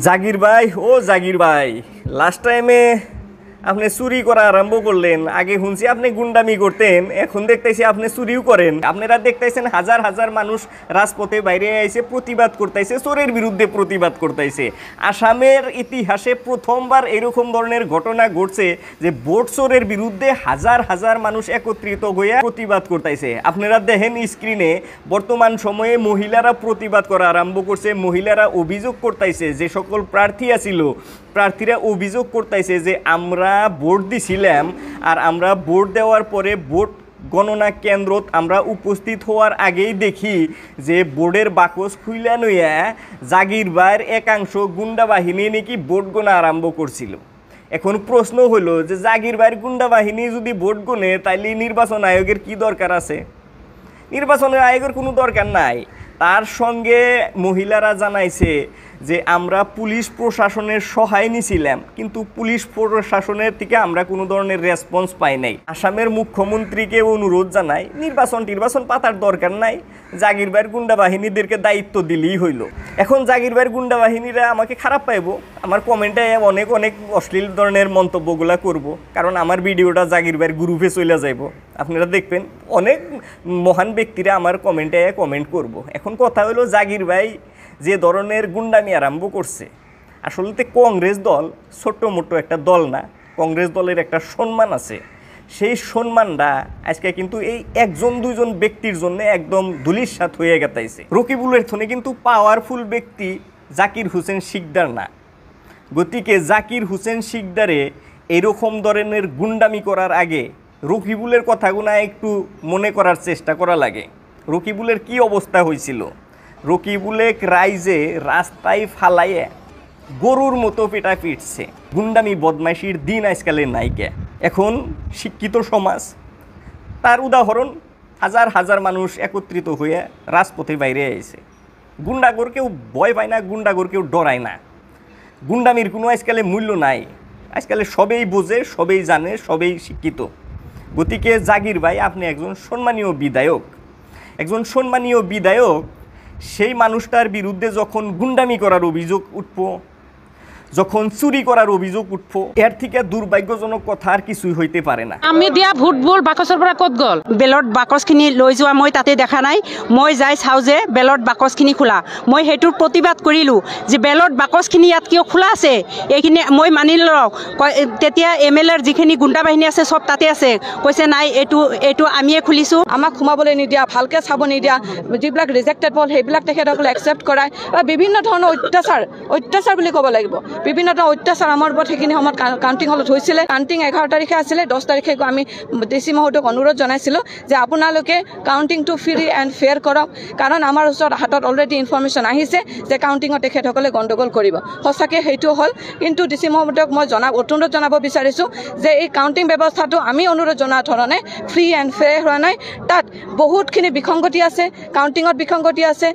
জাগির ভাই, ও জাগির ভাই, লাস্ট টাইমে আপনি চুরি করা আরম্ভ করলেন। আগে শুনছি আপনি গুন্ডামি করতেন, এখন দেখতেছি আপনি চুরিও করেন। আপনারা দেখতেছেন হাজার হাজার মানুষ রাজপথে বাইরে আইছে, প্রতিবাদ করতেছে, চোরের বিরুদ্ধে প্রতিবাদ করতেছে। আসামের ইতিহাসে প্রথমবার এরকম ধরনের ঘটনা ঘটছে যে ভোট চোরের বিরুদ্ধে হাজার হাজার মানুষ একত্রিত হয়ে প্রতিবাদ করতেছে। আপনারা দেখেন স্ক্রিনে, বর্তমান সময়ে মহিলারা প্রতিবাদ করা আরম্ভ করছে। মহিলারা অভিযোগ করতেছে, যে সকল প্রার্থী আছিল প্রার্থীরা অভিযোগ করতেছে যে আমরা ভোট দিছিলাম, আর আমরা ভোট দেওয়ার পরে ভোট গণনা কেন্দ্রত আমরা উপস্থিত হওয়ার আগেই দেখি যে বোর্ডের বাকস খুইলা নইয়া জাগির ভাইয়ের একাংশ গুন্ডা বাহিনী নাকি ভোট গোনা আরম্ভ করছিল। এখন প্রশ্ন হলো যে জাগির ভাইয়ের গুন্ডা বাহিনী যদি ভোট গোনে, তাইলে নির্বাচন আয়োগের কি দরকার আছে? নির্বাচন আয়োগের কোনো দরকার নাই। তার সঙ্গে মহিলারা জানাইছে যে আমরা পুলিশ প্রশাসনের সহায় নিছিলাম, কিন্তু পুলিশ প্রশাসনের থেকে আমরা কোনো ধরনের রেসপন্স পাই নাই। আসামের মুখ্যমন্ত্রীকে অনুরোধ জানাই, নির্বাচন পাতার দরকার নাই, জাগির ভাইয়ের গুন্ডা বাহিনীদেরকে দায়িত্ব দিলেই হইল। এখন জাগির ভাইয়ের গুন্ডা বাহিনীরা আমাকে খারাপ পাইব, আমার কমেন্টে অনেক অনেক অশ্লীল ধরনের মন্তব্যগুলো করব, কারণ আমার ভিডিওটা জাগির ভাইয়ের গ্রুপে চলে যাইব। আপনারা দেখবেন অনেক মহান ব্যক্তিরা আমার কমেন্টে কমেন্ট করব। এখন কথা হলো, জাগির ভাই যে ধরনের গুন্ডামি আরম্ভ করছে, আসলে কংগ্রেস দল ছোট্ট মোটো একটা দল না। কংগ্রেস দলের একটা সম্মান আছে, সেই সম্মানটা আজকে কিন্তু এই একজন দুইজন ব্যক্তির জন্য একদম ধুলিস্যাৎ হয়ে গেছে। রকিবুলের থনে কিন্তু পাওয়ারফুল ব্যক্তি জাকির হোসেন শিকদার না। গতিকে জাকির হোসেন শিকদারে এরকম ধরনের গুন্ডামি করার আগে রকিবুলের কথাগুলো একটু মনে করার চেষ্টা করা লাগে। রকিবুলের কি অবস্থা হয়েছিল? রকিবুলে রাইজে রাস্তায় ফালাইয়ে গরুর মতো পেটা পিটছে। গুন্ডামি বদমাইশির দিন আজকালের নাইকে। এখন শিক্ষিত সমাজ, তার উদাহরণ হাজার হাজার মানুষ একত্রিত হয়ে রাজপথে বাইরে আইছে। গুন্ডাগর কেউ ভয় পায় না, গুন্ডাগর কেউ ডরায় না। গুন্ডামির কোনো আজকালে মূল্য নাই। আজকালে সবেই বোঝে, সবেই জানে, সবেই শিক্ষিত। গতিকে জাগির ভাই, আপনি একজন সম্মানীয় বিধায়ক। একজন সম্মানীয় বিধায়ক, সেই মানুষটার বিরুদ্ধে যখন গুন্ডামি করার অভিযোগ উঠব, যখন চুরি করার অভিযোগ উঠব, এর থেকে দুর্ভাগ্যজনক কথা আর কিছুই হইতে পারে না। আমি দিয়া ভোটবোৰ বাকচৰ পৰা ক'ত গ'ল? বেলট বাকচখিনি লৈ যোৱা মই তাতে দেখা নাই। মই যাই চাওঁ যে বেলট বাকচখিনি খোলা। মই সেইটোৰ প্ৰতিবাদ কৰিলোঁ যে বেলট বাকচখিনি ইয়াত কিয় খোলা আছে, এইখিনি মই মানি লওঁ। তেতিয়া MLA ৰ যিখিনি গুণ্ডা বাহিনী আছে চব তাতে আছে। কৈছে নাই, এইটো আমিয়ে খুলিছোঁ। আমাক সোমাবলৈ নিদিয়া, ভালকৈ চাব নিদিয়া, যিবিলাক ৰিজেক্টেড হ'ল সেইবিলাক তেখেতসকলে একচেপ্ট কৰায় বা বিভিন্ন ধৰণৰ অত্যাচাৰ বুলি ক'ব লাগিব। বিভিন্ন ধৰণৰ অত্যাচাৰ আমাৰ ওপৰত সেইখিনি সময়ত কাউণ্টিং হলত হৈছিলে। কাউণ্টিং 11 তাৰিখে আছিলে। 10 তাৰিখে আমি DC মহোদয়ক অনুৰোধ জনাইছিলোঁ যে আপোনালোকে কাউণ্টিংটো ফ্ৰী এণ্ড ফেয়াৰ কৰক, কাৰণ আমাৰ ওচৰত হাতত অলৰেডি ইনফৰ্মেশ্যন আহিছে যে কাউণ্টিঙত তেখেতসকলে গণ্ডগোল কৰিব। সঁচাকৈ সেইটো হ'ল, কিন্তু DC মহোদয়ক মই অনুৰোধ জনাব বিচাৰিছোঁ যে এই কাউণ্টিং ব্যৱস্থাটো আমি অনুৰোধ জনোৱা ধৰণে ফ্ৰী এণ্ড ফেয়াৰ হোৱা নাই। তাত বহুতখিনি বিসংগতি আছে, কাউণ্টিঙত বিসংগতি আছে।